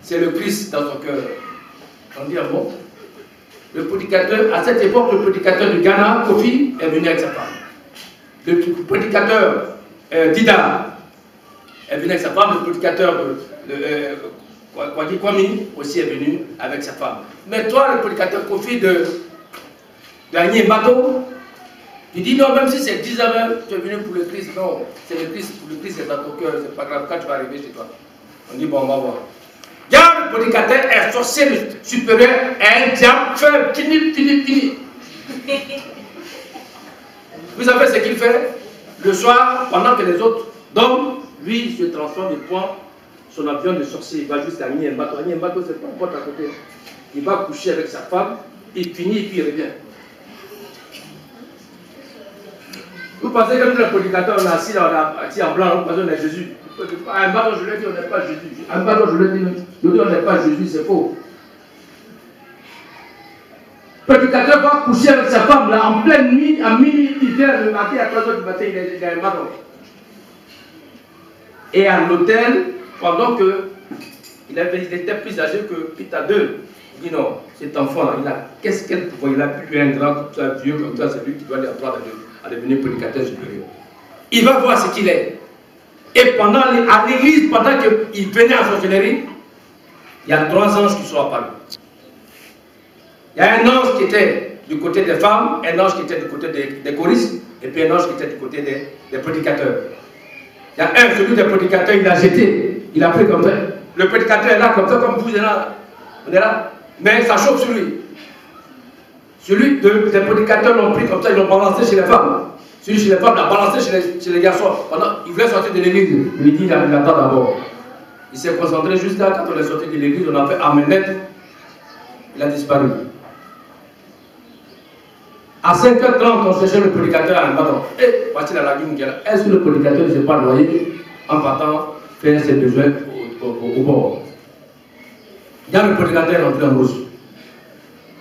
c'est le Christ dans son cœur. On dit, ah bon? Le prédicateur, à cette époque, le prédicateur du Ghana, Kofi, est venu avec sa femme. Le prédicateur Dida est venu avec sa femme. Le prédicateur Kwame aussi est venu avec sa femme. Mais toi, le prédicateur Kofi de Agné Mbato, tu dis non, même si c'est 10 ans, tu es venu pour le Christ. Non, c'est le Christ, pour le Christ, c'est dans ton cœur, c'est pas grave, quand tu vas arriver chez toi. On dit, bon, on va voir. Regarde, le prédicateur est sorcier supérieur, est un diable, fini. Vous savez ce qu'il fait? Le soir, pendant que les autres dorment, lui, il se transforme, il prend son avion de sorcier, il va jusqu'à Agné Mbato. Agné Mbato, c'est pas un pote à côté. Il va coucher avec sa femme, il finit et puis il revient. Vous pensez que nous, les prédicateurs, on est assis là, on est assis en blanc, on pense qu'on est Jésus. À Mbato, je l'ai dit, on n'est pas Jésus. À Mbato, je l'ai dit, on n'est pas Jésus, c'est faux. Le prédicateur va coucher avec sa femme là, en pleine nuit, à minuit, il vient le matin, à 3 h du matin, il est à Mbato. Et à l'hôtel, pendant qu'il était plus âgé que Peter II, il dit non, cet enfant là, qu'est-ce qu'elle pouvait, il a plus un grand, un vieux comme ça, c'est lui qui doit lui apprendre à devenir prédicateur supérieur. Il va voir ce qu'il est. Et à l'église, pendant qu'il venait en sorcellerie, il y a 3 anges qui sont apparus. Il y a un ange qui était du côté des femmes, un ange qui était du côté des choristes, et puis un ange qui était du côté des prédicateurs. Il y a celui des prédicateurs, il a jeté, il a pris comme ça. Le prédicateur est là, comme ça, comme vous êtes là. On est là. Mais ça chauffe sur lui. Celui des prédicateurs l'ont pris comme ça, ils l'ont balancé chez les femmes. Celui chez les femmes l'a balancé chez les garçons. Il voulait sortir de l'église. Il lui dit, il attend d'abord. Il s'est concentré juste là, quand on est sorti de l'église, on a fait Amenet. Il a disparu. À 5h30, on cherchait le prédicateur à un bâton. Et voici la lagune qui est là. Est-ce que le prédicateur ne s'est pas noyé en partant faire ses besoins au bord? Il y a le prédicateur entré en rouge.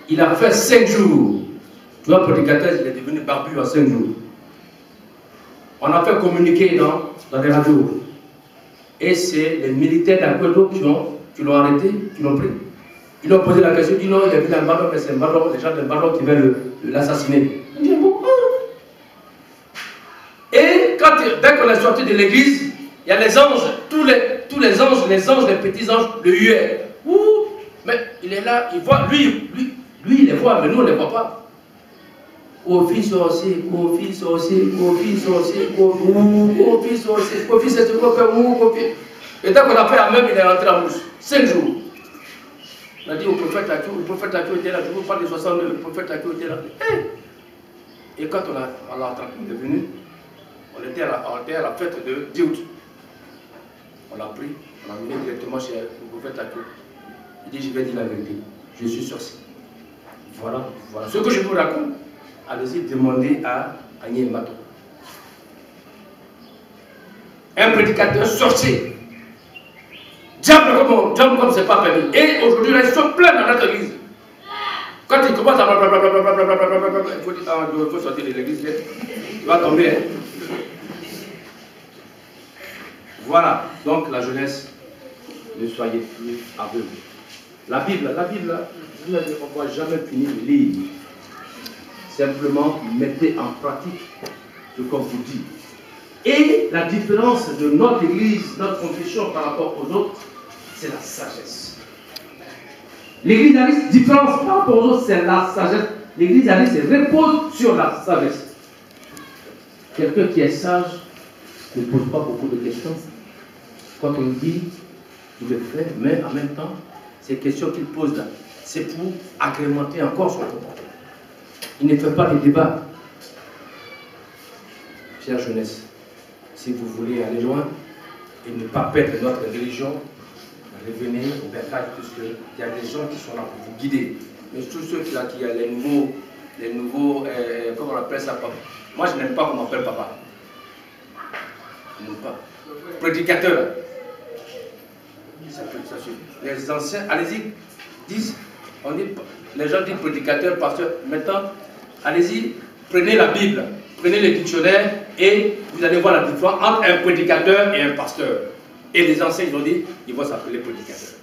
Il a fait 5 jours. Tu vois, le prédicateur, il est devenu barbu en 5 jours. On a fait communiquer dans des radios. Et c'est les militaires d'Aquedo qui l'ont arrêté, qui l'ont pris. Ils lui ont posé la question, ils disent non, il a vu un ballon, mais c'est un ballon, les gens d'un ballon qui veulent l'assassiner. Et dès qu'on est sorti de l'église, il y a les anges, tous les anges, les petits anges, le huaient. Mais il est là, il voit, lui il les voit, mais nous on ne les voit pas. Kofi sorcier, Kofi sorcier, Kofi sorcier, Kofi sorcier, Kofi c'est ce qu'on fait, Kofi. Et dès qu'on a fait la même, il est rentré en bouche. 5 jours. On a dit au prophète Akio était là, je vous parle de 62, le prophète Akio était là. Et quand on l'a attrapé, il est venu, on était à la fête de Diout. On l'a pris, on l'a amené directement chez le prophète Akio. Il dit, je vais dire la vérité, je suis sorcier. Voilà. Ce que je vous raconte, allez-y demander à Agné Mbato. Un prédicateur sorcier. Diable comme c'est pas permis. Et aujourd'hui, ils sont pleins dans notre église. Quand ils commencent à il faut sortir de l'église, il va tomber. Hein. Voilà, donc la jeunesse, ne soyez plus aveugles. La Bible, vous n'avez jamais fini de lire. Simplement, mettez en pratique ce qu'on vous dit. Et la différence de notre église, notre confession par rapport aux autres, c'est la sagesse. L'église Alice, différence par rapport aux autres, c'est la sagesse. L'église Alice repose sur la sagesse. Quelqu'un qui est sage ne pose pas beaucoup de questions. Quand on dit, il le fait, mais en même temps, ces questions qu'il pose là, c'est pour agrémenter encore son comportement. Il ne fait pas de débat. Chère jeunesse, si vous voulez aller loin et ne pas perdre notre religion, revenez au bercail, puisqu'il y a des gens qui sont là pour vous guider. Mais tous ceux qui ont les nouveaux comment on appelle ça, papa. Moi je n'aime pas qu'on m'appelle papa. Je n'aime pas. Prédicateur. Ça suffit. Les anciens, allez-y, disent, les gens disent prédicateur, pasteur. Maintenant, allez-y, prenez la Bible, prenez les dictionnaires et vous allez voir la différence entre un prédicateur et un pasteur. Et les anciens, ils ont dit, ils vont s'appeler prédicateurs.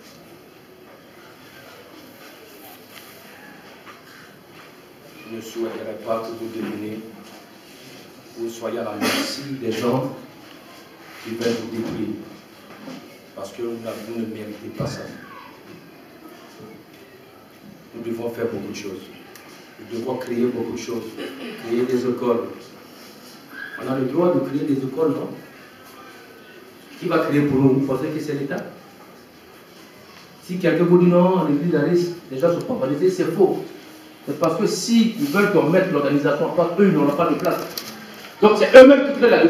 je ne souhaiterais pas que vous deveniez, vous soyez à la merci des gens qui veulent vous détruire. Parce que vous ne méritez pas ça. Nous devons faire beaucoup de choses. Nous devons créer beaucoup de choses. Créer des écoles. On a le droit de créer des écoles, non? Qui va créer pour nous? Vous pensez que c'est l'État? Si quelqu'un vous dit non, l'église d'Aris, les gens sont pas organisés, c'est faux. C'est parce que s'ils veulent qu'on mette l'organisation en place, eux, ils n'auront pas de place. Donc c'est eux-mêmes qui créent la